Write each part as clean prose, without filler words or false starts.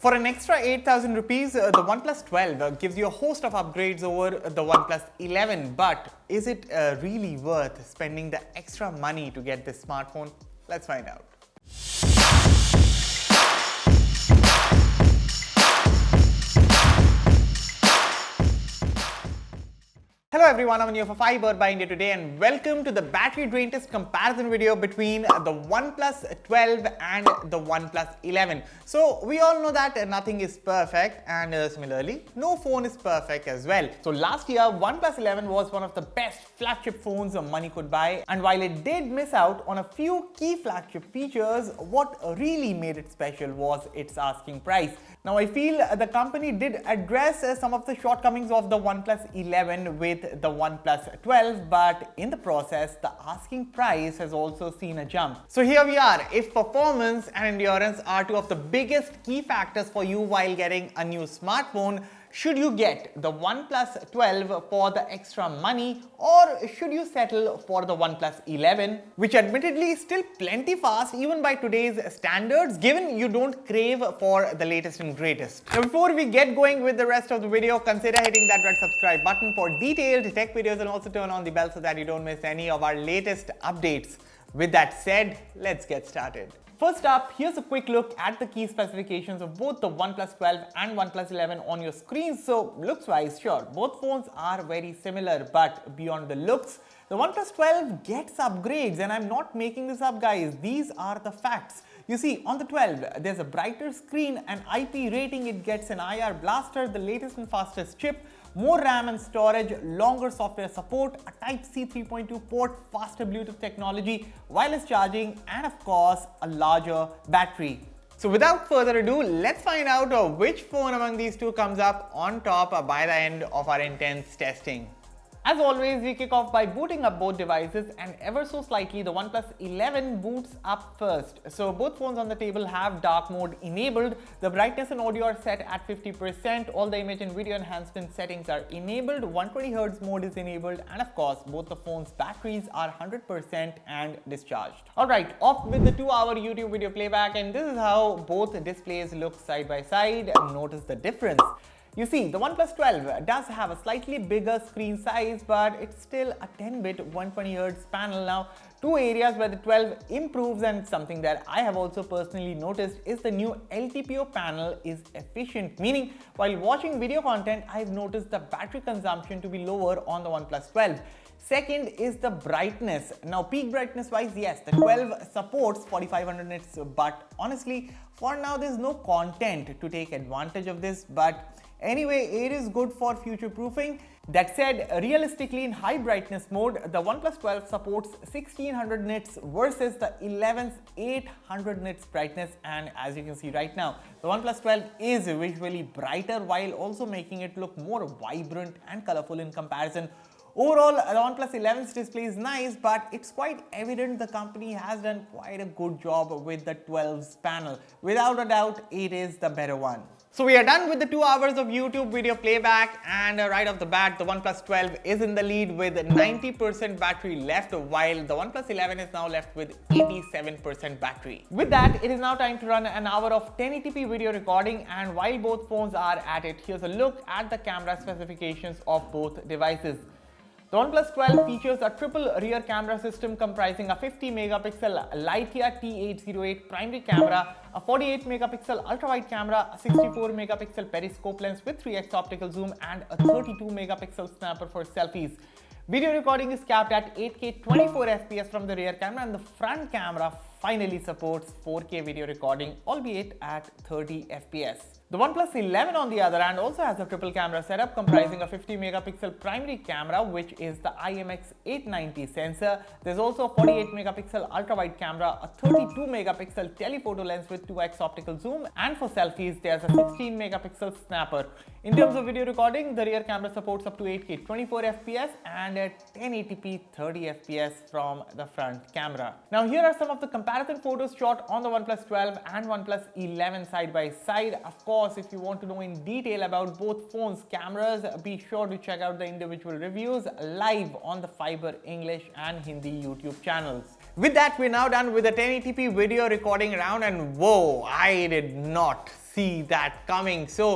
For an extra 8,000 rupees, the OnePlus 12 gives you a host of upgrades over the OnePlus 11. But is it really worth spending the extra money to get this smartphone? Let's find out. Hello everyone, I'm here for Fiiber by India Today and welcome to the battery drain test comparison video between the OnePlus 12 and the OnePlus 11. So we all know that nothing is perfect and similarly no phone is perfect as well. So last year OnePlus 11 was one of the best flagship phones money could buy, and while it did miss out on a few key flagship features, what really made it special was its asking price. Now I feel the company did address some of the shortcomings of the OnePlus 11 with the OnePlus 12, but in the process the asking price has also seen a jump. So here we are. If performance and endurance are two of the biggest key factors for you while getting a new smartphone, should you get the OnePlus 12 for the extra money, or should you settle for the OnePlus 11, which admittedly is still plenty fast even by today's standards, given you don't crave for the latest and greatest. Now before we get going with the rest of the video, consider hitting that red subscribe button for detailed tech videos and also turn on the bell so that you don't miss any of our latest updates. With that said, let's get started. First up, here's a quick look at the key specifications of both the OnePlus 12 and OnePlus 11 on your screen. So looks-wise, sure, both phones are very similar, but beyond the looks, the OnePlus 12 gets upgrades, and I'm not making this up, guys. These are the facts. You see, on the 12, there's a brighter screen, an IP rating, it gets an IR blaster, the latest and fastest chip, more RAM and storage, longer software support, a Type-C 3.2 port, faster Bluetooth technology, wireless charging, and of course, a larger battery. So without further ado, let's find out which phone among these two comes up on top by the end of our intense testing. As always, we kick off by booting up both devices, and ever so slightly the OnePlus 11 boots up first. So both phones on the table have dark mode enabled, the brightness and audio are set at 50%, all the image and video enhancement settings are enabled, 120Hz mode is enabled, and of course both the phones' batteries are 100% and discharged. Alright, off with the 2-hour YouTube video playback, and this is how both displays look side by side. Notice the difference. You see, the OnePlus 12 does have a slightly bigger screen size, but it's still a 10-bit 120Hz panel. Now, two areas where the 12 improves, and something that I have also personally noticed, is the new LTPO panel is efficient, meaning while watching video content, I've noticed the battery consumption to be lower on the OnePlus 12. Second is the brightness. Now peak brightness wise, yes, the 12 supports 4500 nits, but honestly, for now there's no content to take advantage of this, but anyway, it is good for future proofing. That said, realistically in high brightness mode, the OnePlus 12 supports 1600 nits versus the 11's 800 nits brightness, and as you can see right now, the OnePlus 12 is visually brighter while also making it look more vibrant and colorful in comparison. Overall, the OnePlus 11's display is nice, but it's quite evident the company has done quite a good job with the 12's panel. Without a doubt, it is the better one. So we are done with the 2 hours of YouTube video playback, and right off the bat, the OnePlus 12 is in the lead with 90% battery left, while the OnePlus 11 is now left with 87% battery. With that, it is now time to run an hour of 1080p video recording, and while both phones are at it, here's a look at the camera specifications of both devices. The OnePlus 12 features a triple rear camera system comprising a 50 megapixel Lightia T808 primary camera, a 48 megapixel ultra-wide camera, a 64 megapixel periscope lens with 3x optical zoom, and a 32 megapixel snapper for selfies. Video recording is capped at 8K 24 FPS from the rear camera, and the front camera finally supports 4K video recording, albeit at 30 FPS. The OnePlus 11 on the other hand also has a triple camera setup comprising a 50 megapixel primary camera, which is the IMX890 sensor. There's also a 48 megapixel ultra-wide camera, a 32 megapixel telephoto lens with 2x optical zoom, and for selfies there's a 16 megapixel snapper. In terms of video recording, the rear camera supports up to 8K 24 FPS and 1080p 30 FPS from the front camera. Now here are some of the comparison photos shot on the OnePlus 12 and OnePlus 11 side by side. Of course, if you want to know in detail about both phones' cameras, be sure to check out the individual reviews live on the Fiiber English and Hindi YouTube channels. With that, we're now done with the 1080p video recording round, and whoa, I did not see that coming. So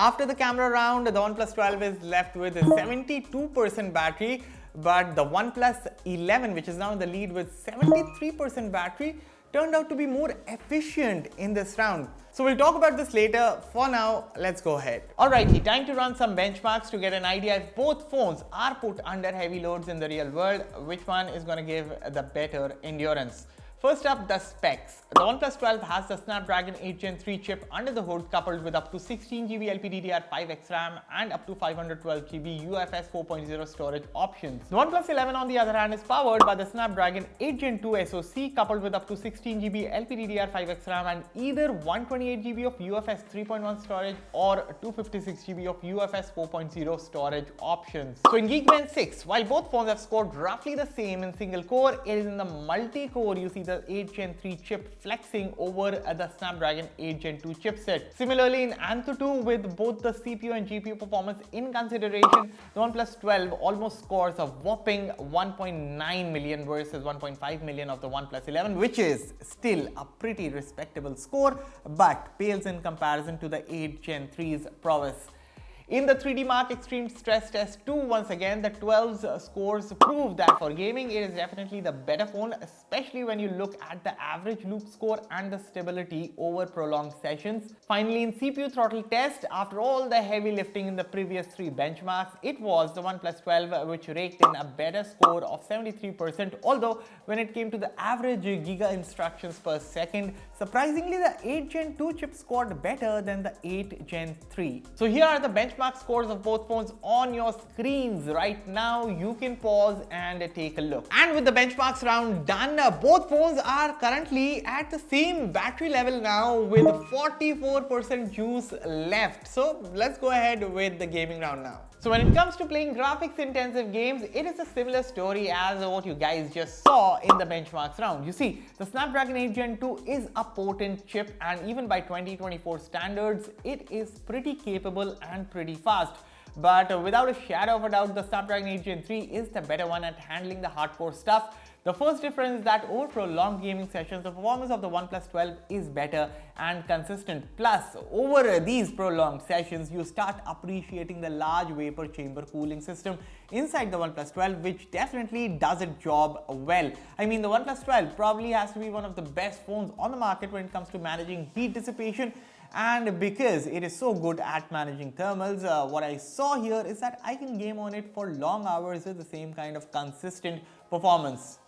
after the camera round, the OnePlus 12 is left with a 72% battery, but the OnePlus 11, which is now in the lead with 73% battery, turned out to be more efficient in this round. So we'll talk about this later. For now, let's go ahead. Alrighty, time to run some benchmarks to get an idea if both phones are put under heavy loads in the real world, which one is going to give the better endurance. First up, the specs. The OnePlus 12 has the Snapdragon 8 Gen 3 chip under the hood, coupled with up to 16GB LPDDR5X RAM and up to 512GB UFS 4.0 storage options. The OnePlus 11, on the other hand, is powered by the Snapdragon 8 Gen 2 SoC, coupled with up to 16GB LPDDR5X RAM and either 128GB of UFS 3.1 storage or 256GB of UFS 4.0 storage options. So in Geekbench 6, while both phones have scored roughly the same in single core, it is in the multi-core you see the 8 Gen 3 chip flexing over the Snapdragon 8 Gen 2 chipset. Similarly, in Antutu 2, with both the CPU and GPU performance in consideration, the OnePlus 12 almost scores a whopping 1.9 million versus 1.5 million of the OnePlus 11, which is still a pretty respectable score, but pales in comparison to the 8 Gen 3's prowess. In the 3D Mark Extreme Stress Test 2, once again, the 12's scores prove that for gaming, it is definitely the better phone, especially when you look at the average loop score and the stability over prolonged sessions. Finally, in CPU throttle test, after all the heavy lifting in the previous 3 benchmarks, it was the OnePlus 12 which raked in a better score of 73%, although when it came to the average giga instructions per second, surprisingly, the 8 Gen 2 chip scored better than the 8 Gen 3. So here are the benchmarks scores of both phones on your screens right now. You can pause and take a look. And with the benchmarks round done, both phones are currently at the same battery level now with 44% juice left. So let's go ahead with the gaming round now. So when it comes to playing graphics intensive games, it is a similar story as what you guys just saw in the benchmarks round. You see, the Snapdragon 8 Gen 2 is a potent chip, and even by 2024 standards, it is pretty capable and pretty fast. But without a shadow of a doubt, the Snapdragon 8 Gen 3 is the better one at handling the hardcore stuff. The first difference is that over prolonged gaming sessions, the performance of the OnePlus 12 is better and consistent. Plus, over these prolonged sessions, you start appreciating the large vapor chamber cooling system inside the OnePlus 12, which definitely does its job well. I mean, the OnePlus 12 probably has to be one of the best phones on the market when it comes to managing heat dissipation. And because it is so good at managing thermals, what I saw here is that I can game on it for long hours with the same kind of consistent performance.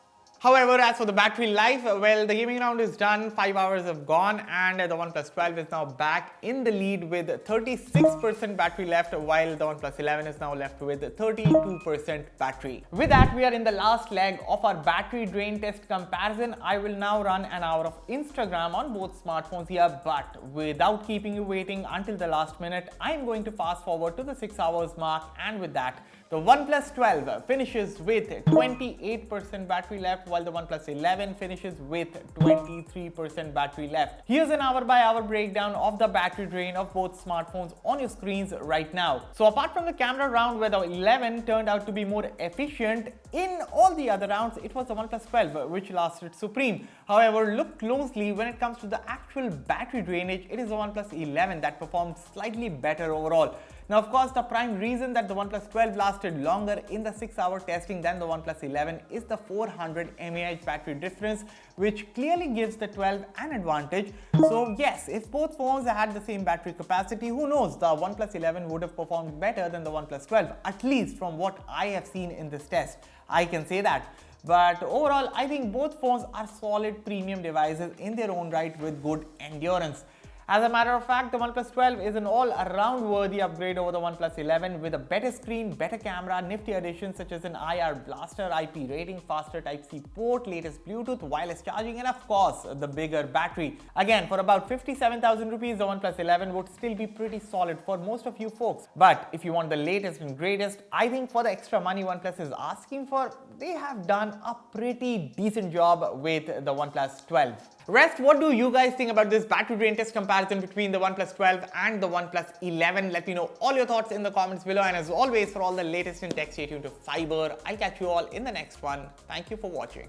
However, as for the battery life, well, the gaming round is done, 5 hours have gone, and the OnePlus 12 is now back in the lead with 36% battery left, while the OnePlus 11 is now left with 32% battery. With that, we are in the last leg of our battery drain test comparison. I will now run an hour of Instagram on both smartphones here, but without keeping you waiting until the last minute, I am going to fast forward to the 6 hours mark, and with that, the OnePlus 12 finishes with 28% battery left, while the OnePlus 11 finishes with 23% battery left. Here's an hour-by-hour breakdown of the battery drain of both smartphones on your screens right now. So apart from the camera round where the 11 turned out to be more efficient, in all the other rounds, it was the OnePlus 12 which lasted supreme. However, look closely when it comes to the actual battery drainage, it is the OnePlus 11 that performed slightly better overall. Now, of course, the prime reason that the OnePlus 12 lasted longer in the 6-hour testing than the OnePlus 11 is the 400 mAh battery difference, which clearly gives the 12 an advantage. So yes, if both phones had the same battery capacity, who knows, the OnePlus 11 would have performed better than the OnePlus 12, at least from what I have seen in this test. I can say that. But overall, I think both phones are solid premium devices in their own right with good endurance. As a matter of fact, the OnePlus 12 is an all-around worthy upgrade over the OnePlus 11 with a better screen, better camera, nifty additions such as an IR blaster, IP rating, faster Type-C port, latest Bluetooth, wireless charging, and of course, the bigger battery. Again, for about 57,000 rupees, the OnePlus 11 would still be pretty solid for most of you folks. But if you want the latest and greatest, I think for the extra money OnePlus is asking for, they have done a pretty decent job with the OnePlus 12. Rest, what do you guys think about this battery drain test comparison between the OnePlus 12 and the OnePlus 11? Let me know all your thoughts in the comments below, and as always, for all the latest in tech, stay tuned to Fiiber. I'll catch you all in the next one. Thank you for watching.